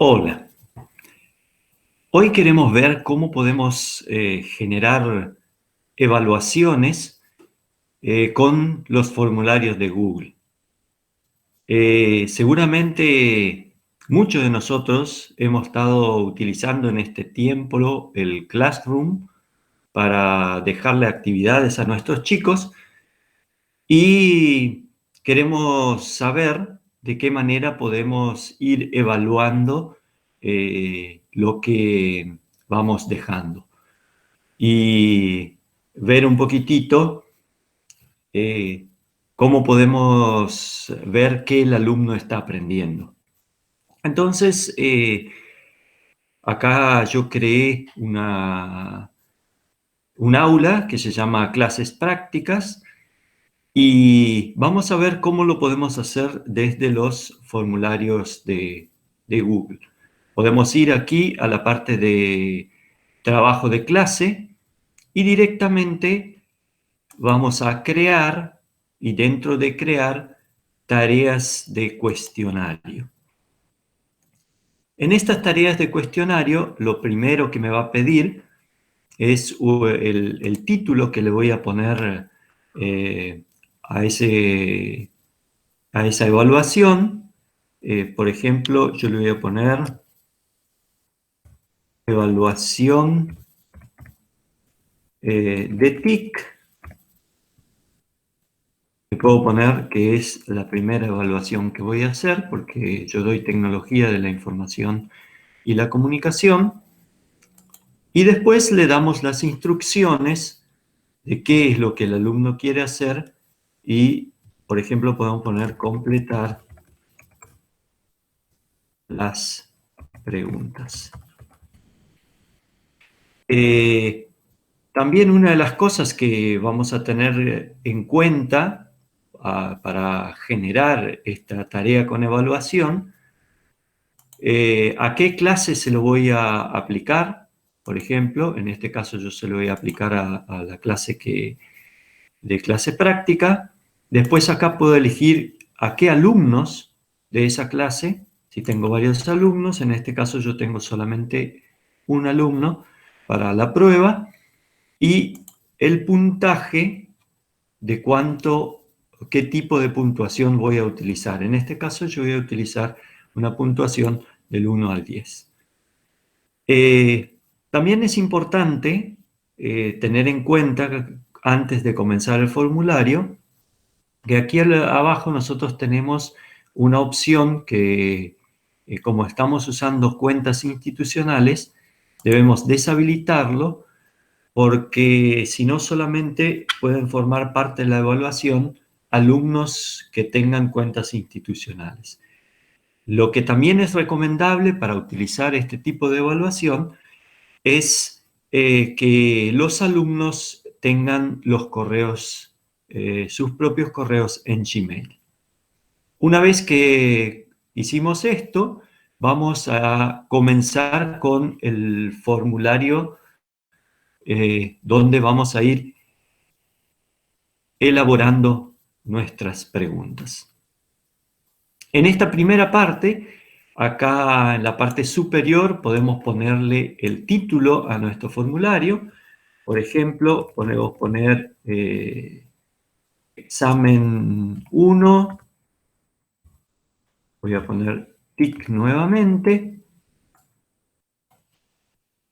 Hola, hoy queremos ver cómo podemos generar evaluaciones con los formularios de Google. Seguramente muchos de nosotros hemos estado utilizando en este tiempo el Classroom para dejarle actividades a nuestros chicos y queremos saber de qué manera podemos ir evaluando lo que vamos dejando y ver un poquitito eh, cómo podemos ver qué el alumno está aprendiendo. Entonces, acá yo creé un aula que se llama Clases Prácticas y vamos a ver cómo lo podemos hacer desde los formularios de Google. Podemos ir aquí a la parte de trabajo de clase y directamente vamos a crear, y dentro de crear, tareas de cuestionario. En estas tareas de cuestionario, lo primero que me va a pedir es el título que le voy a poner eh, a, a esa evaluación. Por ejemplo, yo le voy a poner evaluación de TIC. Le puedo poner que es la primera evaluación que voy a hacer porque yo doy tecnología de la información y la comunicación. Y después le damos las instrucciones de qué es lo que el alumno quiere hacer y, por ejemplo, podemos poner completar las preguntas. También una de las cosas que vamos a tener en cuenta para generar esta tarea con evaluación, ¿a qué clase se lo voy a aplicar? Por ejemplo, en este caso yo se lo voy a aplicar a la clase de clase práctica. Después acá puedo elegir a qué alumnos de esa clase. Si tengo varios alumnos, en este caso yo tengo solamente un alumno para la prueba. Y el puntaje de qué tipo de puntuación voy a utilizar. En este caso yo voy a utilizar una puntuación del 1 al 10. También es importante tener en cuenta, antes de comenzar el formulario, que aquí abajo nosotros tenemos una opción que, como estamos usando cuentas institucionales, debemos deshabilitarlo porque si no solamente pueden formar parte de la evaluación alumnos que tengan cuentas institucionales. Lo que también es recomendable para utilizar este tipo de evaluación es que los alumnos tengan los correos, sus propios correos en Gmail. Una vez que hicimos esto, vamos a comenzar con el formulario donde vamos a ir elaborando nuestras preguntas. En esta primera parte, acá en la parte superior, podemos ponerle el título a nuestro formulario. Por ejemplo, podemos poner examen 1. Voy a poner TIC nuevamente.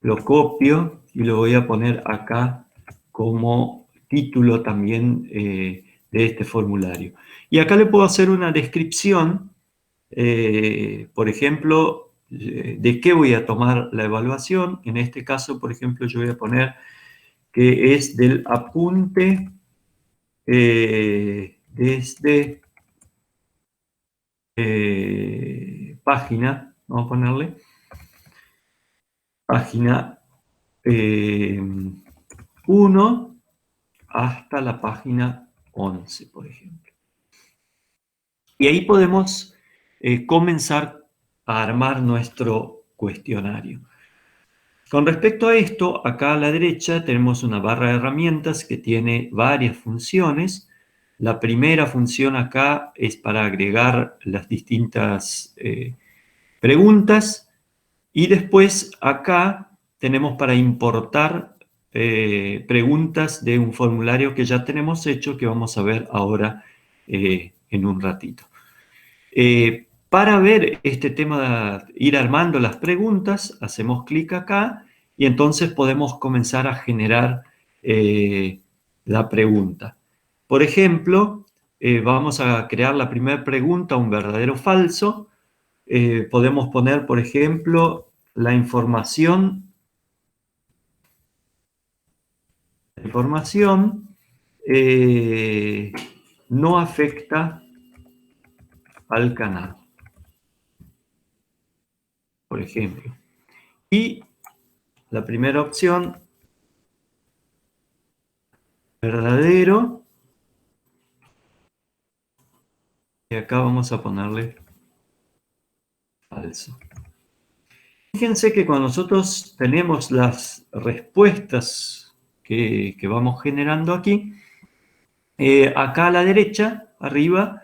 Lo copio y lo voy a poner acá como título también de este formulario. Y acá le puedo hacer una descripción, por ejemplo, de qué voy a tomar la evaluación. En este caso, por ejemplo, yo voy a poner que es del apunte desde página, vamos a ponerle, página 1 hasta la página 11, por ejemplo. Y ahí podemos comenzar a armar nuestro cuestionario. Con respecto a esto, acá a la derecha tenemos una barra de herramientas que tiene varias funciones. La primera función acá es para agregar las distintas preguntas Y después acá tenemos para importar preguntas de un formulario que ya tenemos hecho, que vamos a ver ahora en un ratito. Para ver este tema, de ir armando las preguntas, hacemos clic acá y entonces podemos comenzar a generar la pregunta. Por ejemplo, vamos a crear la primera pregunta, un verdadero o falso. Podemos poner, por ejemplo, la información no afecta al canal, por ejemplo. Y la primera opción, verdadero, y acá vamos a ponerle falso. Fíjense que cuando nosotros tenemos las respuestas que vamos generando aquí, acá a la derecha, arriba,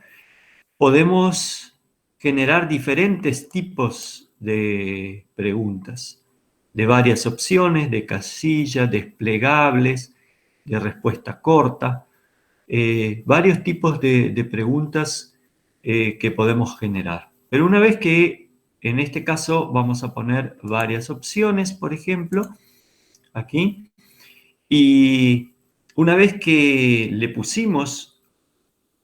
podemos generar diferentes tipos de preguntas, de varias opciones, de casillas, desplegables, de respuesta corta, varios tipos de preguntas que podemos generar. Pero una vez que, en este caso, vamos a poner varias opciones, por ejemplo, aquí, y una vez que le pusimos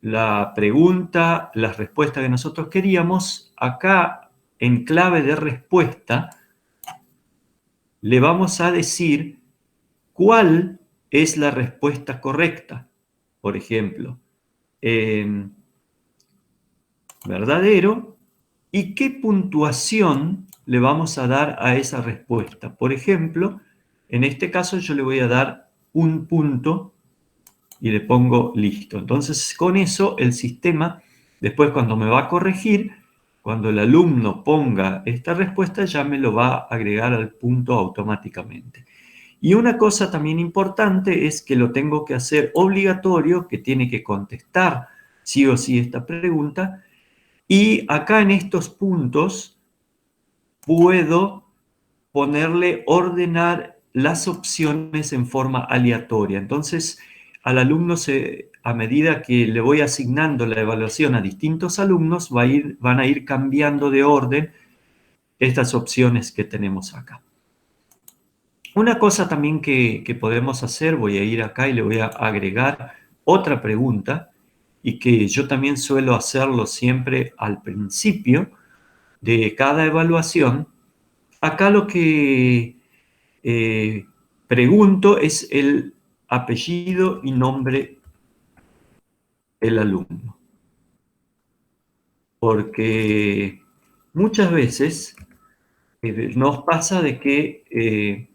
la pregunta, las respuestas que nosotros queríamos, acá en clave de respuesta le vamos a decir cuál es la respuesta correcta. Por ejemplo, verdadero y qué puntuación le vamos a dar a esa respuesta. Por ejemplo, en este caso yo le voy a dar un punto y le pongo listo. Entonces, con eso el sistema, después cuando me va a corregir, cuando el alumno ponga esta respuesta, ya me lo va a agregar al punto automáticamente. Y una cosa también importante es que lo tengo que hacer obligatorio, que tiene que contestar sí o sí esta pregunta. Y acá en estos puntos puedo ponerle ordenar las opciones en forma aleatoria. Entonces, al alumno, a medida que le voy asignando la evaluación a distintos alumnos, van a ir cambiando de orden estas opciones que tenemos acá. Una cosa también que podemos hacer, voy a ir acá y le voy a agregar otra pregunta, y que yo también suelo hacerlo siempre al principio de cada evaluación. Acá lo que pregunto es el apellido y nombre del alumno, porque muchas veces nos pasa de que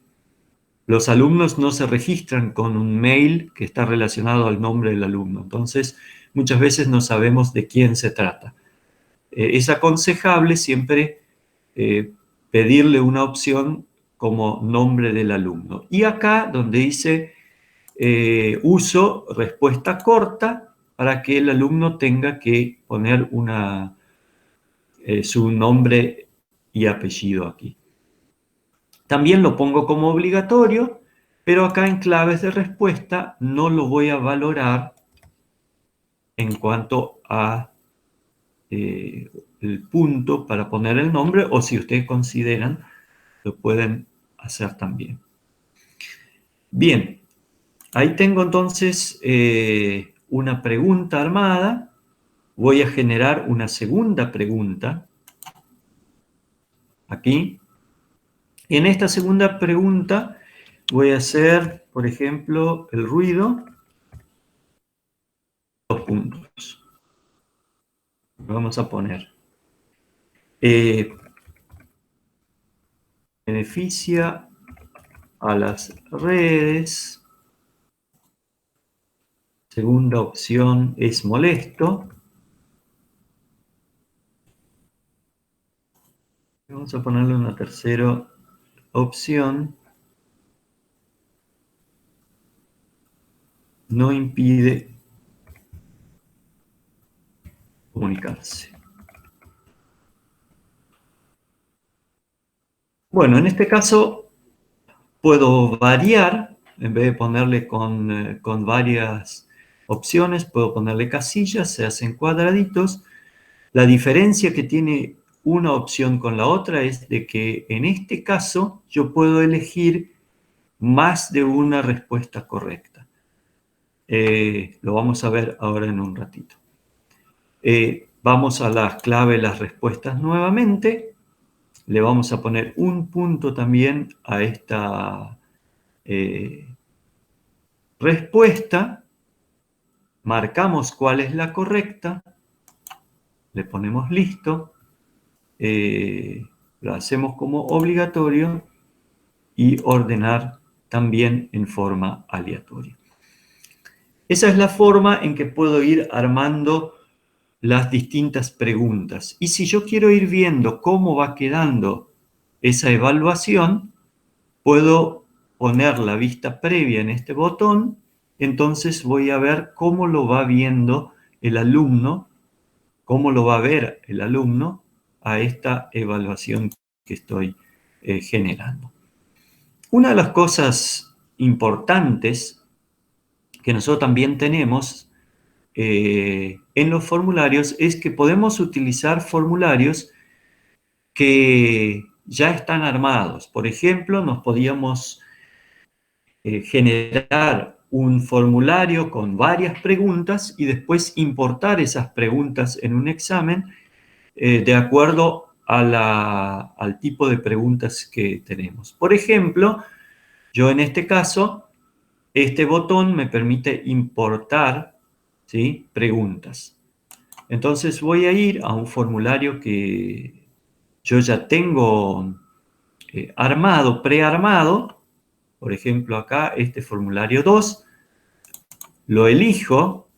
los alumnos no se registran con un mail que está relacionado al nombre del alumno, entonces muchas veces no sabemos de quién se trata. Es aconsejable siempre pedirle una opción como nombre del alumno. Y acá donde dice uso respuesta corta, para que el alumno tenga que poner su nombre y apellido aquí. También lo pongo como obligatorio, pero acá en claves de respuesta no lo voy a valorar en cuanto a el punto para poner el nombre, o si ustedes consideran, lo pueden hacer también. Bien, ahí tengo entonces una pregunta armada. Voy a generar una segunda pregunta aquí. Y en esta segunda pregunta voy a hacer, por ejemplo, el ruido, 2 puntos. Vamos a poner. Beneficia a las redes. Segunda opción es molesto. Vamos a ponerle una tercera opción. No impide comunicarse. Bueno, en este caso puedo variar, en vez de ponerle con varias opciones, puedo ponerle casillas, se hacen cuadraditos. La diferencia que tiene una opción con la otra es de que en este caso yo puedo elegir más de una respuesta correcta. Lo vamos a ver ahora en un ratito. Vamos a la clave de las respuestas nuevamente. Le vamos a poner un punto también a esta respuesta. Marcamos cuál es la correcta. Le ponemos listo. Lo hacemos como obligatorio y ordenar también en forma aleatoria. Esa es la forma en que puedo ir armando las distintas preguntas. Y si yo quiero ir viendo cómo va quedando esa evaluación, puedo poner la vista previa en este botón, entonces voy a ver cómo lo va viendo el alumno, cómo lo va a ver el alumno a esta evaluación que estoy generando. Una de las cosas importantes que nosotros también tenemos en los formularios es que podemos utilizar formularios que ya están armados. Por ejemplo, nos podíamos generar un formulario con varias preguntas y después importar esas preguntas en un examen de acuerdo al tipo de preguntas que tenemos. Por ejemplo, yo en este caso, este botón me permite importar, ¿sí?, preguntas. Entonces voy a ir a un formulario que yo ya tengo armado, prearmado. Por ejemplo, acá este formulario 2, lo elijo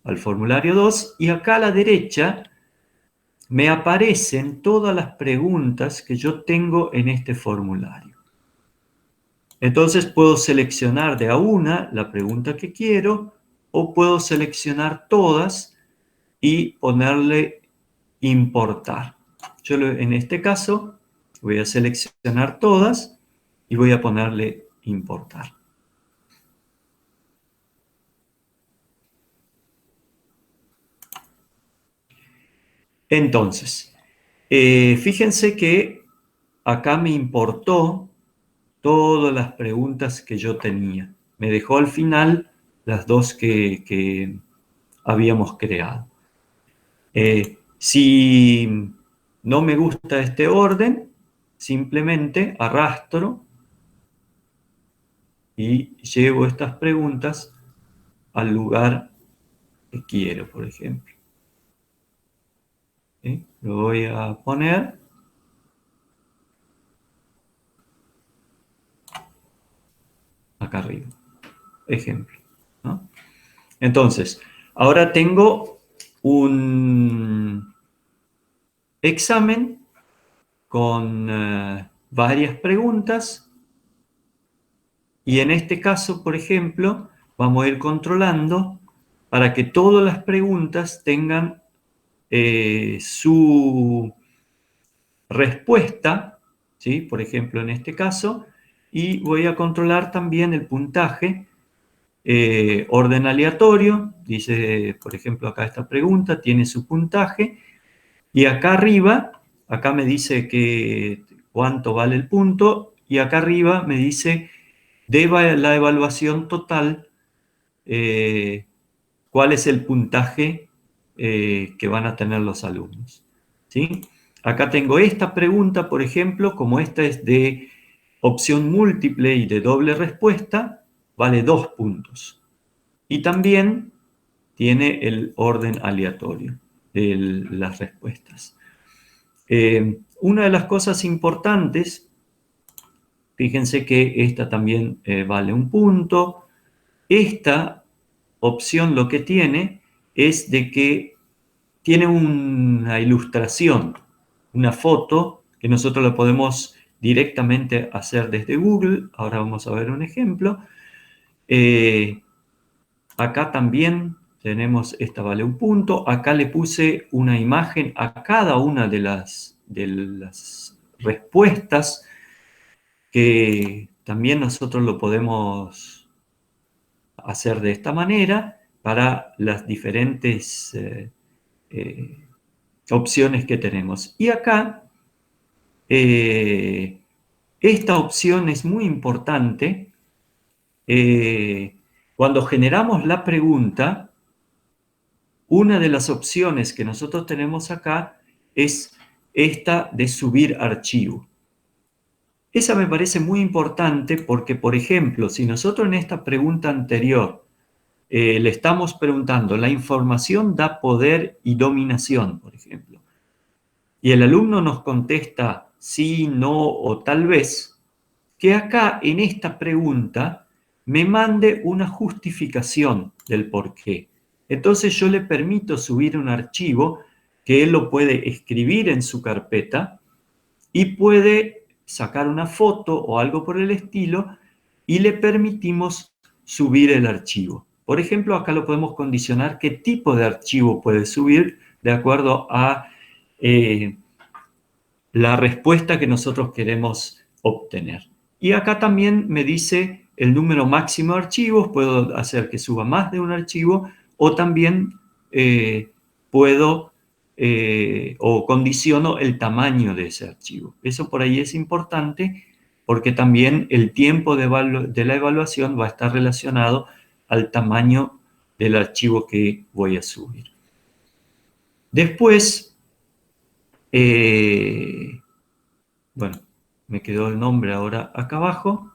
al formulario 2 y acá a la derecha me aparecen todas las preguntas que yo tengo en este formulario. Entonces puedo seleccionar de a una la pregunta que quiero o puedo seleccionar todas y ponerle importar. Yo en este caso voy a seleccionar todas y voy a ponerle importar. Entonces, fíjense que acá me importó todas las preguntas que yo tenía. Me dejó al final las dos que habíamos creado. Si no me gusta este orden, simplemente arrastro y llevo estas preguntas al lugar que quiero, por ejemplo. ¿Sí? Lo voy a poner acá arriba. Ejemplo, ¿no? Entonces, ahora tengo un examen con varias preguntas y en este caso, por ejemplo, vamos a ir controlando para que todas las preguntas tengan su respuesta, ¿sí?, por ejemplo, en este caso, y voy a controlar también el puntaje, orden aleatorio, dice, por ejemplo, acá esta pregunta tiene su puntaje, y acá arriba, acá me dice cuánto vale el punto, y acá arriba me dice de la evaluación total, cuál es el puntaje que van a tener los alumnos, ¿sí? Acá tengo esta pregunta, por ejemplo, como esta es de opción múltiple y de doble respuesta, vale 2 puntos. Y también tiene el orden aleatorio de las respuestas. Una de las cosas importantes, fíjense que esta también vale 1 punto. Esta opción lo que tiene es de que tiene una ilustración, una foto, que nosotros la podemos directamente hacer desde Google. Ahora vamos a ver un ejemplo. Acá también tenemos, esta vale 1 punto. Acá le puse una imagen a cada una de las respuestas que también nosotros lo podemos hacer de esta manera para las diferentes opciones que tenemos. Y acá, esta opción es muy importante. Cuando generamos la pregunta, una de las opciones que nosotros tenemos acá es esta de subir archivo. Esa me parece muy importante porque, por ejemplo, si nosotros en esta pregunta anterior le estamos preguntando, la información da poder y dominación, por ejemplo, y el alumno nos contesta sí, no o tal vez, que acá en esta pregunta me mande una justificación del por qué. Entonces yo le permito subir un archivo que él lo puede escribir en su carpeta y puede sacar una foto o algo por el estilo y le permitimos subir el archivo. Por ejemplo, acá lo podemos condicionar qué tipo de archivo puede subir de acuerdo a la respuesta que nosotros queremos obtener. Y acá también me dice el número máximo de archivos, puedo hacer que suba más de un archivo o también puedo o condiciono el tamaño de ese archivo. Eso por ahí es importante porque también el tiempo de la evaluación va a estar relacionado al tamaño del archivo que voy a subir. Después, bueno, me quedó el nombre ahora acá abajo.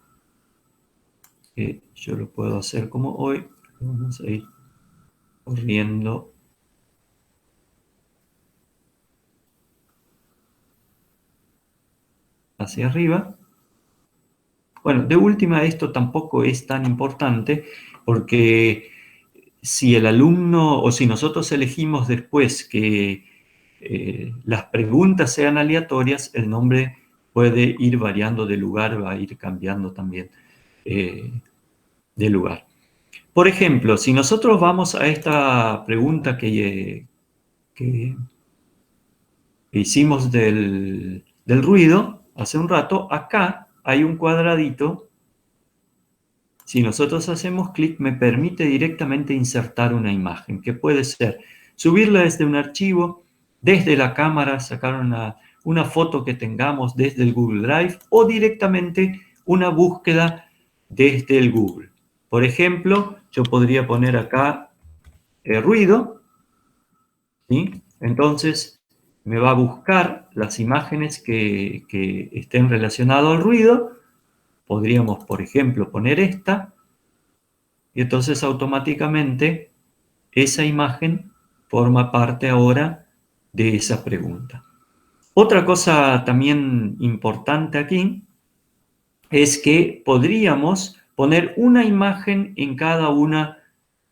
Yo lo puedo hacer como hoy. Vamos a ir corriendo hacia arriba. Bueno, de última, esto tampoco es tan importante porque si el alumno o si nosotros elegimos después que las preguntas sean aleatorias, el nombre puede ir variando de lugar, va a ir cambiando también de lugar. Por ejemplo, si nosotros vamos a esta pregunta que hicimos del ruido hace un rato, acá hay un cuadradito. Si nosotros hacemos clic, me permite directamente insertar una imagen, que puede ser subirla desde un archivo, desde la cámara, sacar una foto que tengamos desde el Google Drive o directamente una búsqueda desde el Google. Por ejemplo, yo podría poner acá ruido, ¿sí? Entonces me va a buscar las imágenes que estén relacionadas al ruido. Podríamos, por ejemplo, poner esta y entonces automáticamente esa imagen forma parte ahora de esa pregunta. Otra cosa también importante aquí es que podríamos poner una imagen en cada una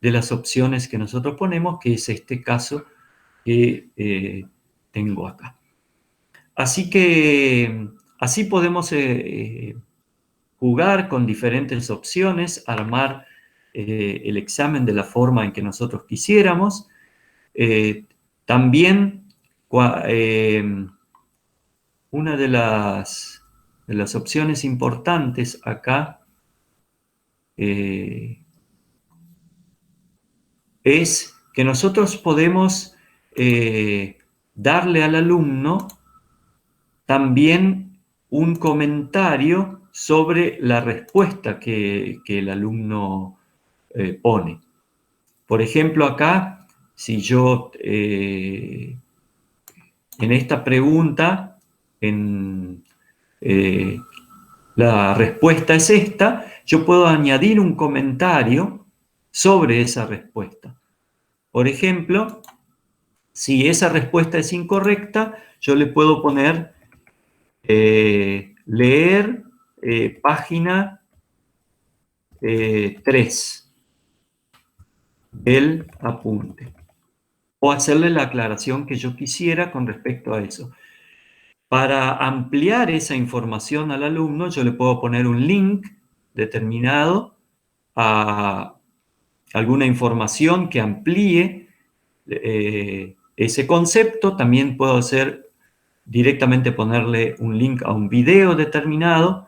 de las opciones que nosotros ponemos, que es este caso que tengo acá. Así que así podemos jugar con diferentes opciones, armar el examen de la forma en que nosotros quisiéramos. También una de las opciones importantes acá es que nosotros podemos darle al alumno también un comentario sobre la respuesta que el alumno pone. Por ejemplo, acá, si yo en esta pregunta, la respuesta es esta, yo puedo añadir un comentario sobre esa respuesta. Por ejemplo, si esa respuesta es incorrecta, yo le puedo poner leer página 3 del apunte o hacerle la aclaración que yo quisiera con respecto a eso. Para ampliar esa información al alumno, yo le puedo poner un link determinado a alguna información que amplíe ese concepto. También puedo hacer directamente ponerle un link a un video determinado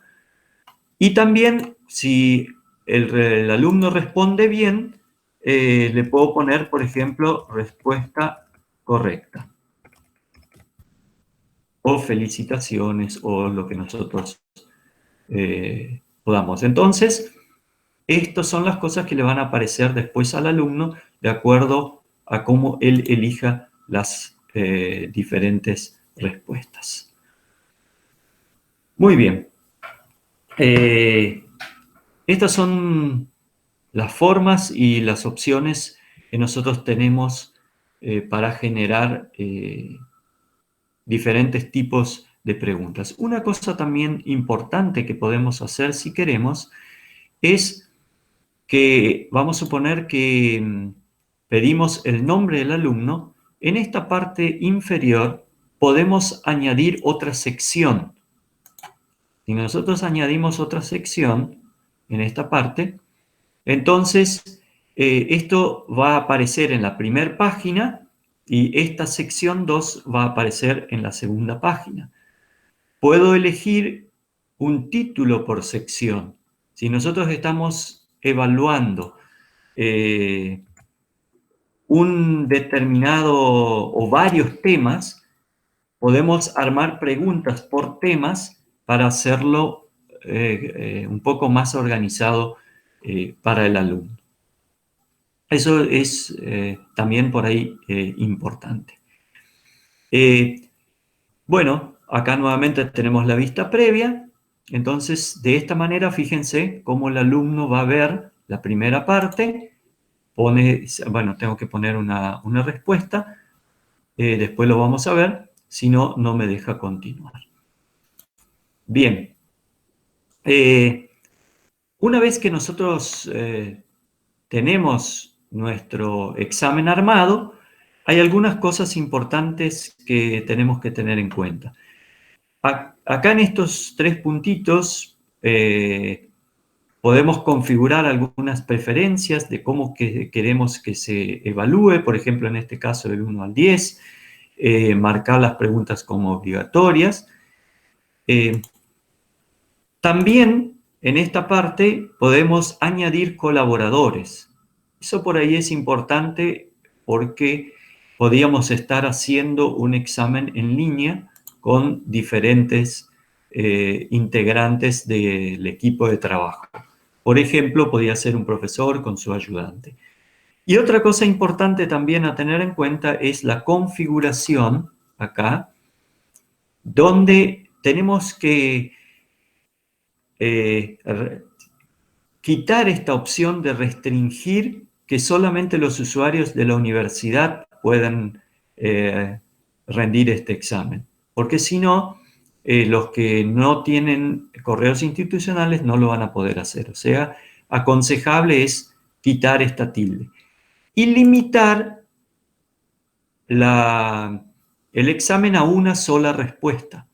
Y también, si el alumno responde bien, le puedo poner, por ejemplo, respuesta correcta, o felicitaciones, o lo que nosotros podamos. Entonces, estas son las cosas que le van a aparecer después al alumno de acuerdo a cómo él elija las diferentes respuestas. Muy bien. Estas son las formas y las opciones que nosotros tenemos para generar diferentes tipos de preguntas. Una cosa también importante que podemos hacer si queremos es que vamos a suponer que pedimos el nombre del alumno. En esta parte inferior podemos añadir otra sección. Si nosotros añadimos otra sección en esta parte, entonces esto va a aparecer en la primera página y esta sección 2 va a aparecer en la segunda página. Puedo elegir un título por sección. Si nosotros estamos evaluando un determinado o varios temas, podemos armar preguntas por temas para hacerlo un poco más organizado para el alumno. Eso es también por ahí importante. Bueno, acá nuevamente tenemos la vista previa. Entonces, de esta manera, fíjense cómo el alumno va a ver la primera parte. Bueno, tengo que poner una respuesta. Después lo vamos a ver. Si no, no me deja continuar. Bien. Una vez que nosotros tenemos nuestro examen armado, hay algunas cosas importantes que tenemos que tener en cuenta. Acá en estos 3 puntitos podemos configurar algunas preferencias de cómo queremos que se evalúe, por ejemplo, en este caso del 1 al 10, marcar las preguntas como obligatorias. También en esta parte podemos añadir colaboradores. Eso por ahí es importante porque podríamos estar haciendo un examen en línea con diferentes integrantes del equipo de trabajo. Por ejemplo, podría ser un profesor con su ayudante. Y otra cosa importante también a tener en cuenta es la configuración acá, donde tenemos que quitar esta opción de restringir que solamente los usuarios de la universidad puedan rendir este examen. Porque si no, los que no tienen correos institucionales no lo van a poder hacer. O sea, aconsejable es quitar esta tilde. Y limitar el examen a una sola respuesta.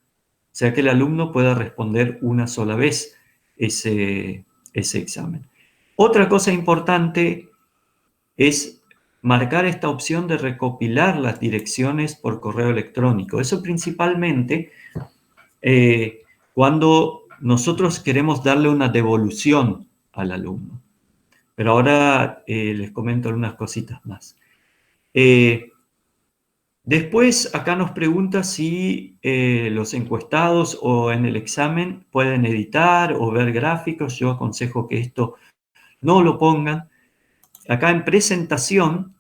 O sea, que el alumno pueda responder una sola vez ese examen. Otra cosa importante es marcar esta opción de recopilar las direcciones por correo electrónico. Eso principalmente cuando nosotros queremos darle una devolución al alumno. Pero ahora les comento algunas cositas más. Después, acá nos pregunta si los encuestados o en el examen pueden editar o ver gráficos. Yo aconsejo que esto no lo pongan. Acá en presentación,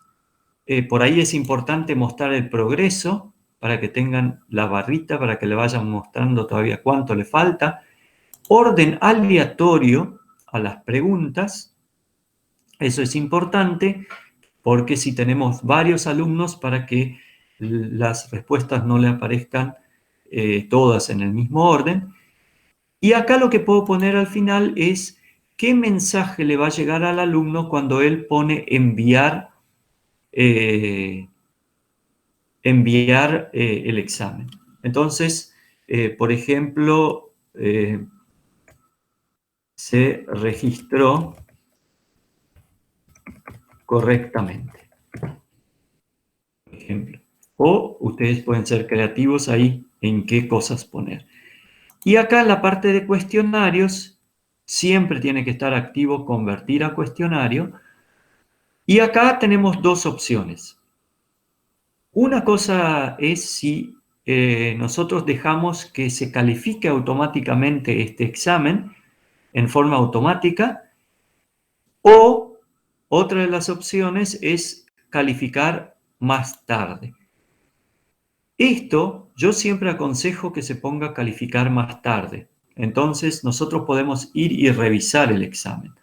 por ahí es importante mostrar el progreso para que tengan la barrita, para que le vayan mostrando todavía cuánto le falta. Orden aleatorio a las preguntas. Eso es importante porque si tenemos varios alumnos, para que las respuestas no le aparezcan todas en el mismo orden. Y acá lo que puedo poner al final es qué mensaje le va a llegar al alumno cuando él pone enviar el examen. Entonces, por ejemplo, se registró correctamente. Por ejemplo. O ustedes pueden ser creativos ahí en qué cosas poner. Y acá en la parte de cuestionarios, siempre tiene que estar activo convertir a cuestionario. Y acá tenemos dos opciones. Una cosa es si nosotros dejamos que se califique automáticamente este examen en forma automática, o otra de las opciones es calificar más tarde. Esto yo siempre aconsejo que se ponga a calificar más tarde. Entonces nosotros podemos ir y revisar el examen.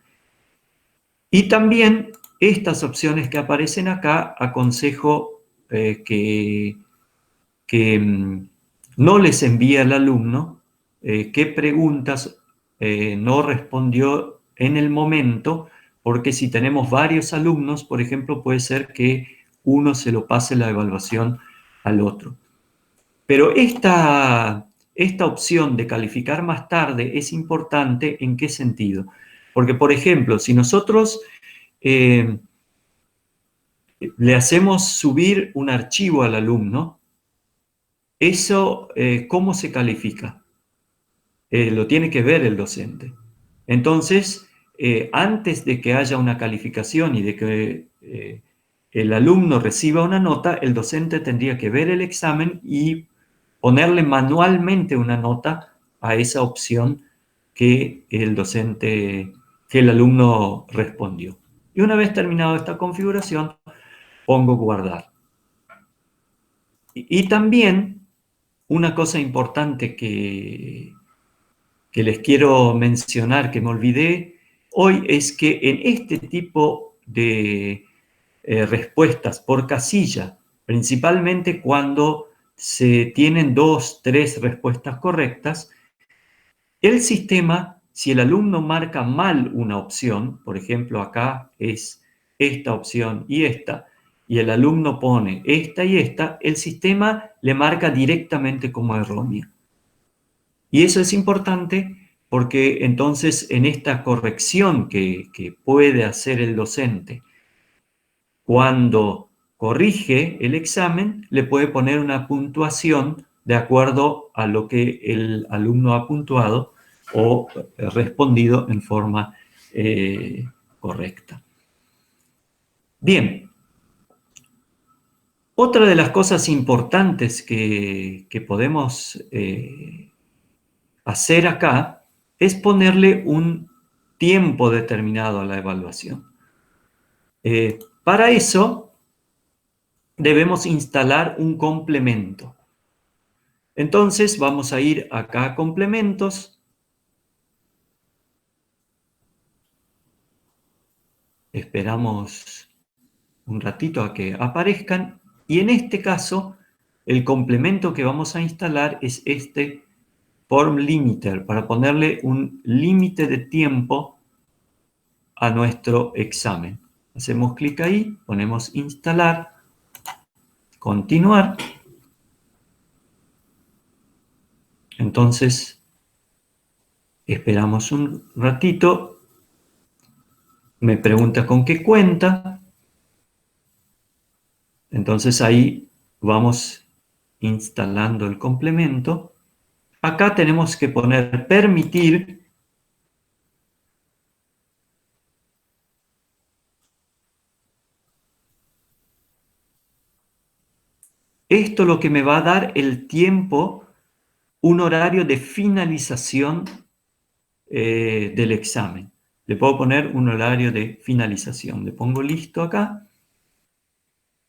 Y también estas opciones que aparecen acá, aconsejo que no les envíe al alumno qué preguntas no respondió en el momento, porque si tenemos varios alumnos, por ejemplo, puede ser que uno se lo pase la evaluación al otro. Pero esta opción de calificar más tarde es importante. ¿En qué sentido? Porque, por ejemplo, si nosotros le hacemos subir un archivo al alumno, eso, ¿cómo se califica? Lo tiene que ver el docente. Entonces, antes de que haya una calificación y de que el alumno reciba una nota, el docente tendría que ver el examen y ponerle manualmente una nota a esa opción que que el alumno respondió. Y una vez terminado esta configuración, pongo guardar. Y también una cosa importante que les quiero mencionar, que me olvidé hoy, es que en este tipo de respuestas por casilla, principalmente cuando se tienen 2, 3 respuestas correctas, el sistema, si el alumno marca mal una opción, por ejemplo, acá es esta opción y el alumno pone esta y esta, el sistema le marca directamente como errónea. Y eso es importante porque entonces en esta corrección que puede hacer el docente cuando corrige el examen, le puede poner una puntuación de acuerdo a lo que el alumno ha puntuado o respondido en forma correcta. Bien, otra de las cosas importantes que podemos hacer acá es ponerle un tiempo determinado a la evaluación. Para eso debemos instalar un complemento. Entonces vamos a ir acá a complementos. Esperamos un ratito a que aparezcan. Y en este caso, el complemento que vamos a instalar es este Form Limiter, para ponerle un límite de tiempo a nuestro examen. Hacemos clic ahí, ponemos instalar, continuar. Entonces, esperamos un ratito. Me pregunta con qué cuenta. Entonces ahí vamos instalando el complemento. Acá tenemos que poner permitir. Esto lo que me va a dar el tiempo, un horario de finalización del examen. Le puedo poner un horario de finalización. Le pongo listo acá.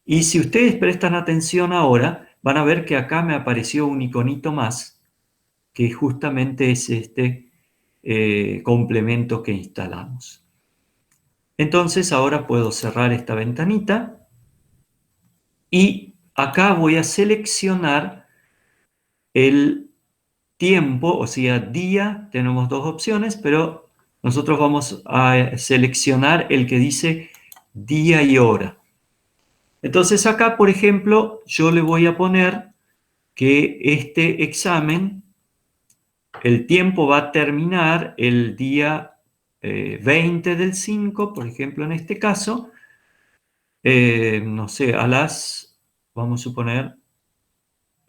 Y si ustedes prestan atención ahora, van a ver que acá me apareció un iconito más, que justamente es este complemento que instalamos. Entonces ahora puedo cerrar esta ventanita y acá voy a seleccionar el tiempo, o sea, día. Tenemos dos opciones, pero nosotros vamos a seleccionar el que dice día y hora. Entonces acá, por ejemplo, yo le voy a poner que este examen, el tiempo va a terminar el día 20 del 5, por ejemplo, en este caso, no sé, a las, vamos a suponer,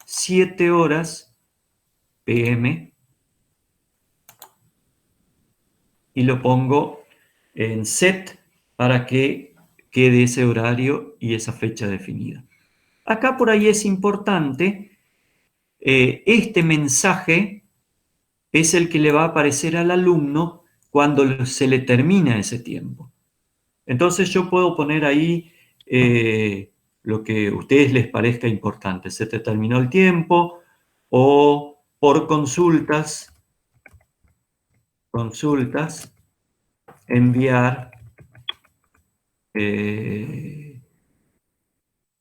7 horas PM. y lo pongo en set para que quede ese horario y esa fecha definida. Acá por ahí es importante, este mensaje es el que le va a aparecer al alumno cuando se le termina ese tiempo. Entonces yo puedo poner ahí lo que a ustedes les parezca importante. Se te terminó el tiempo o por consultas, enviar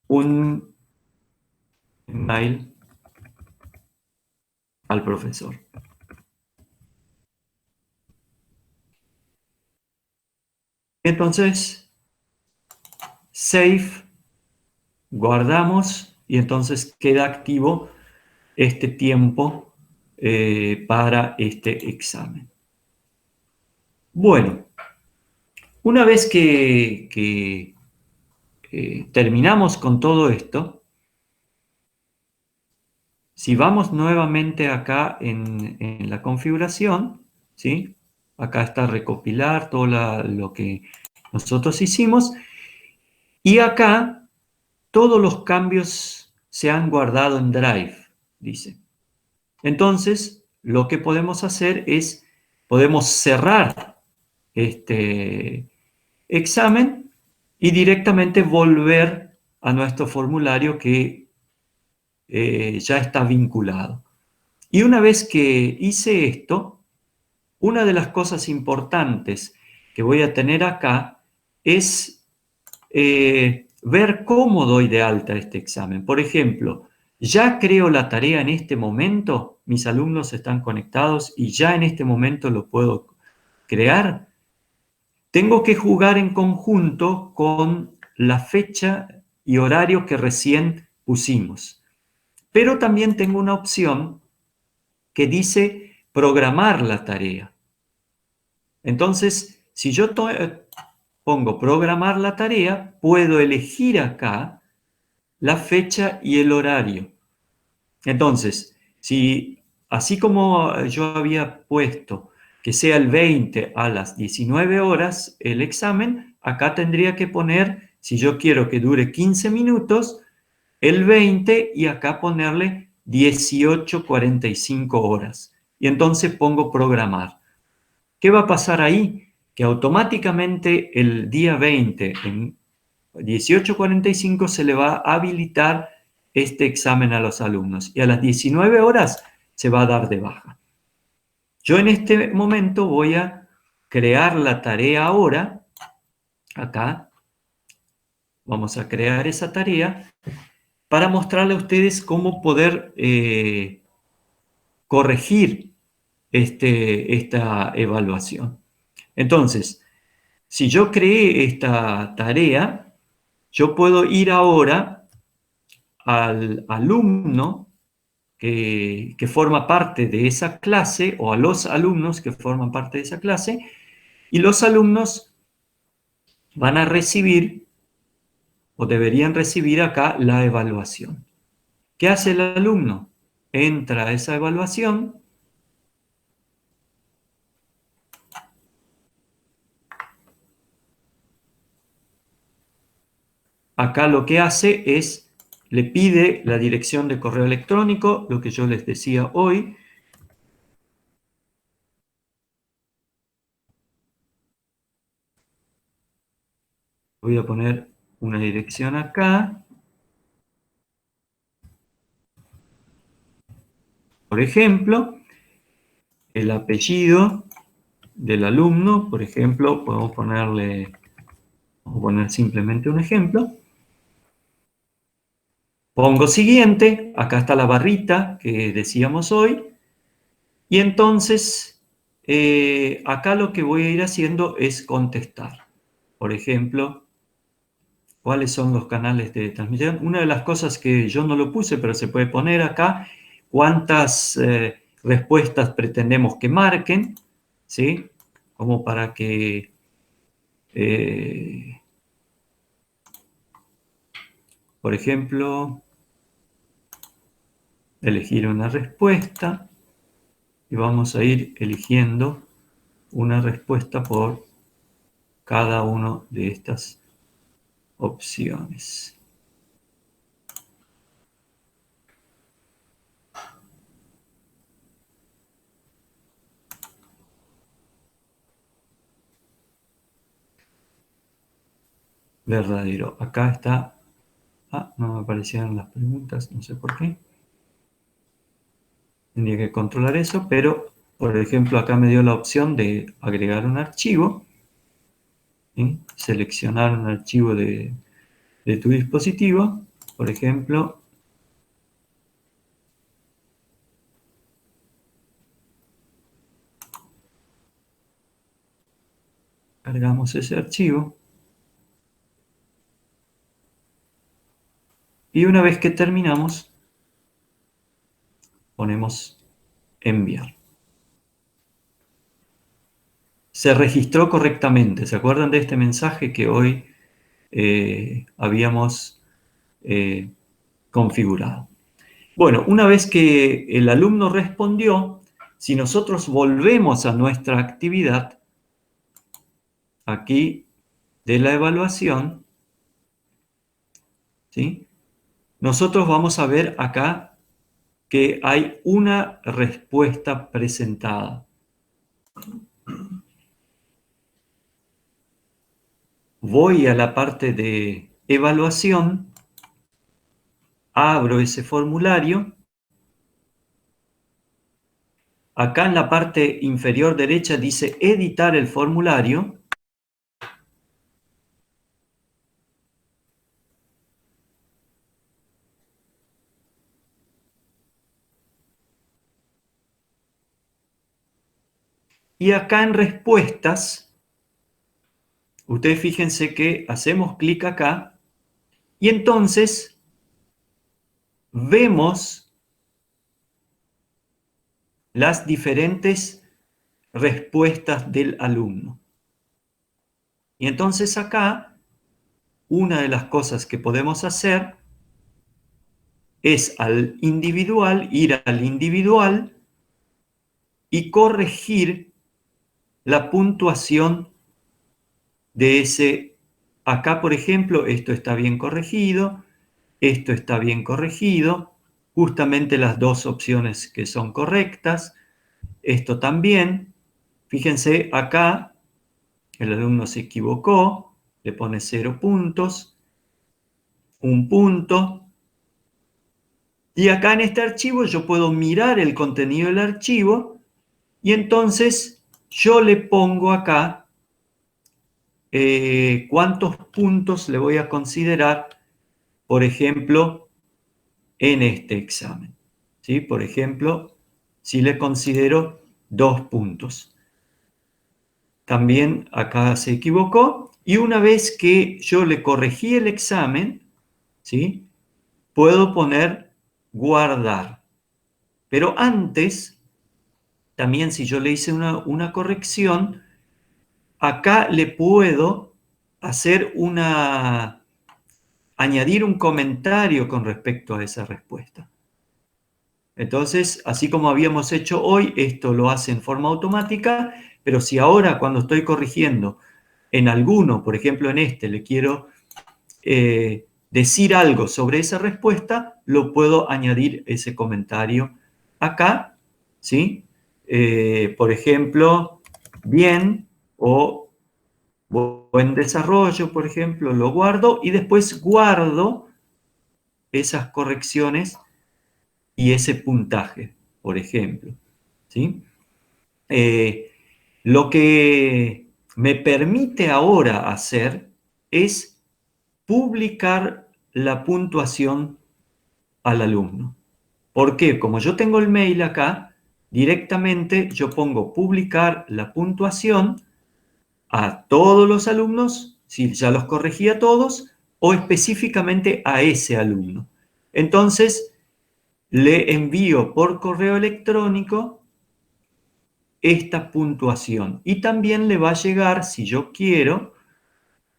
un mail al profesor. Entonces, save, guardamos y entonces queda activo este tiempo para este examen. Bueno, una vez que terminamos con todo esto, si vamos nuevamente acá en la configuración, ¿sí? Acá está recopilar todo lo que nosotros hicimos y acá todos los cambios se han guardado en Drive, dice. Entonces, lo que podemos hacer es, podemos cerrar este examen y directamente volver a nuestro formulario que ya está vinculado. Y una vez que hice esto, una de las cosas importantes que voy a tener acá es ver cómo doy de alta este examen. Por ejemplo, ya creo la tarea en este momento, mis alumnos están conectados y ya en este momento lo puedo crear. Tengo que jugar en conjunto con la fecha y horario que recién pusimos. Pero también tengo una opción que dice programar la tarea. Entonces, si yo pongo programar la tarea, puedo elegir acá la fecha y el horario. Entonces, si así como yo había puesto que sea el 20 a las 19 horas el examen, acá tendría que poner, si yo quiero que dure 15 minutos, el 20 y acá ponerle 18:45 horas. Y entonces pongo programar. ¿Qué va a pasar ahí? Que automáticamente el día 20 en 18:45 se le va a habilitar este examen a los alumnos y a las 19 horas se va a dar de baja. Yo en este momento voy a crear la tarea ahora, acá, vamos a crear esa tarea para mostrarle a ustedes cómo poder corregir esta evaluación. Entonces, si yo creé esta tarea, yo puedo ir ahora al alumno que forma parte de esa clase o a los alumnos que forman parte de esa clase y los alumnos van a recibir o deberían recibir acá la evaluación. ¿Qué hace el alumno? Entra a esa evaluación. Acá lo que hace es, le pide la dirección de correo electrónico, lo que yo les decía hoy. Voy a poner una dirección acá. Por ejemplo, el apellido del alumno, por ejemplo, podemos ponerle, vamos a poner simplemente un ejemplo. Pongo siguiente, acá está la barrita que decíamos hoy, y entonces acá lo que voy a ir haciendo es contestar. Por ejemplo, ¿cuáles son los canales de transmisión? Una de las cosas que yo no lo puse, pero se puede poner acá, cuántas respuestas pretendemos que marquen, ¿sí? Como para que por ejemplo, elegir una respuesta y vamos a ir eligiendo una respuesta por cada una de estas opciones. Verdadero. Acá está. Ah, no me aparecieron las preguntas, no sé por qué. Tendría que controlar eso, pero por ejemplo acá me dio la opción de agregar un archivo. ¿Sí? Seleccionar un archivo de tu dispositivo. Por ejemplo, cargamos ese archivo. Y una vez que terminamos, ponemos enviar. Se registró correctamente. ¿Se acuerdan de este mensaje que hoy habíamos configurado? Bueno, una vez que el alumno respondió, si nosotros volvemos a nuestra actividad, aquí de la evaluación, ¿sí? Nosotros vamos a ver acá que hay una respuesta presentada. Voy a la parte de evaluación, abro ese formulario. Acá en la parte inferior derecha dice editar el formulario. Y acá en respuestas, ustedes fíjense que hacemos clic acá y entonces vemos las diferentes respuestas del alumno. Y entonces acá, una de las cosas que podemos hacer es ir al individual y corregir la puntuación de ese. Acá, por ejemplo, esto está bien corregido, esto está bien corregido, justamente las dos opciones que son correctas, esto también. Fíjense, acá el alumno se equivocó, le pone 0 puntos, 1 punto, y acá en este archivo yo puedo mirar el contenido del archivo y entonces yo le pongo acá cuántos puntos le voy a considerar, por ejemplo, en este examen. ¿Sí? Por ejemplo, si le considero 2 puntos. También acá se equivocó y una vez que yo le corregí el examen, ¿sí? Puedo poner guardar. Pero antes, también si yo le hice una corrección, acá le puedo hacer añadir un comentario con respecto a esa respuesta. Entonces, así como habíamos hecho hoy, esto lo hace en forma automática, pero si ahora cuando estoy corrigiendo en alguno, por ejemplo en este, le quiero decir algo sobre esa respuesta, lo puedo añadir ese comentario acá, ¿sí? Por ejemplo, bien o buen desarrollo, por ejemplo, lo guardo y después guardo esas correcciones y ese puntaje, por ejemplo, ¿sí? Lo que me permite ahora hacer es publicar la puntuación al alumno. ¿Por qué? Como yo tengo el mail acá, directamente yo pongo publicar la puntuación a todos los alumnos, si ya los corregí a todos, o específicamente a ese alumno. Entonces, le envío por correo electrónico esta puntuación y también le va a llegar, si yo quiero,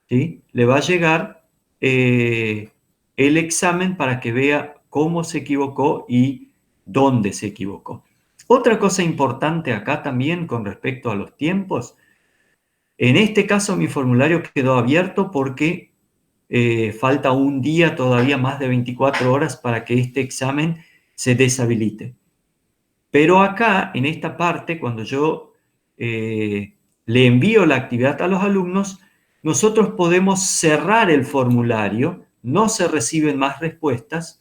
¿sí? Le va a llegar el examen para que vea cómo se equivocó y dónde se equivocó. Otra cosa importante acá también con respecto a los tiempos, en este caso mi formulario quedó abierto porque falta un día, todavía más de 24 horas para que este examen se deshabilite. Pero acá, en esta parte, cuando yo le envío la actividad a los alumnos, nosotros podemos cerrar el formulario, no se reciben más respuestas.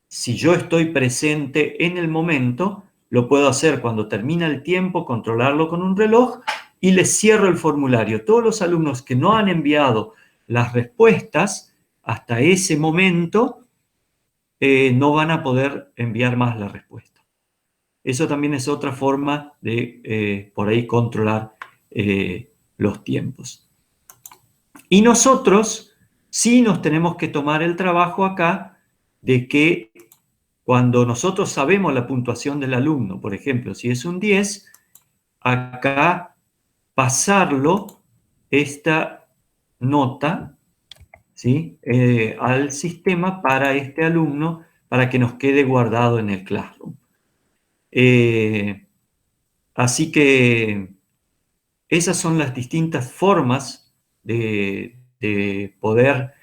Si yo estoy presente en el momento, lo puedo hacer cuando termina el tiempo, controlarlo con un reloj y les cierro el formulario. Todos los alumnos que no han enviado las respuestas hasta ese momento no van a poder enviar más la respuesta. Eso también es otra forma de, por ahí, controlar los tiempos. Y nosotros sí nos tenemos que tomar el trabajo acá de que cuando nosotros sabemos la puntuación del alumno, por ejemplo, si es un 10, acá pasarlo, esta nota, ¿sí? Al sistema para este alumno, para que nos quede guardado en el Classroom. Así que esas son las distintas formas de poder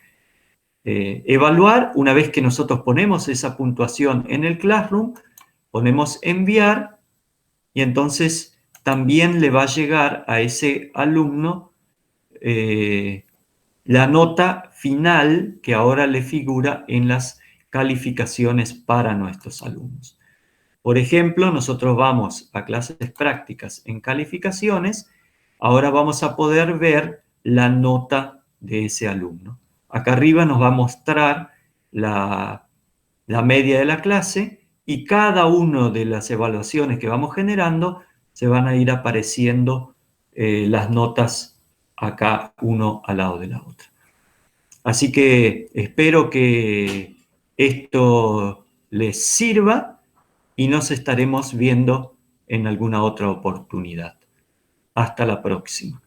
evaluar. Una vez que nosotros ponemos esa puntuación en el Classroom, ponemos enviar y entonces también le va a llegar a ese alumno la nota final que ahora le figura en las calificaciones para nuestros alumnos. Por ejemplo, nosotros vamos a clases prácticas en calificaciones, ahora vamos a poder ver la nota de ese alumno. Acá arriba nos va a mostrar la media de la clase y cada una de las evaluaciones que vamos generando se van a ir apareciendo las notas acá uno al lado de la otra. Así que espero que esto les sirva y nos estaremos viendo en alguna otra oportunidad. Hasta la próxima.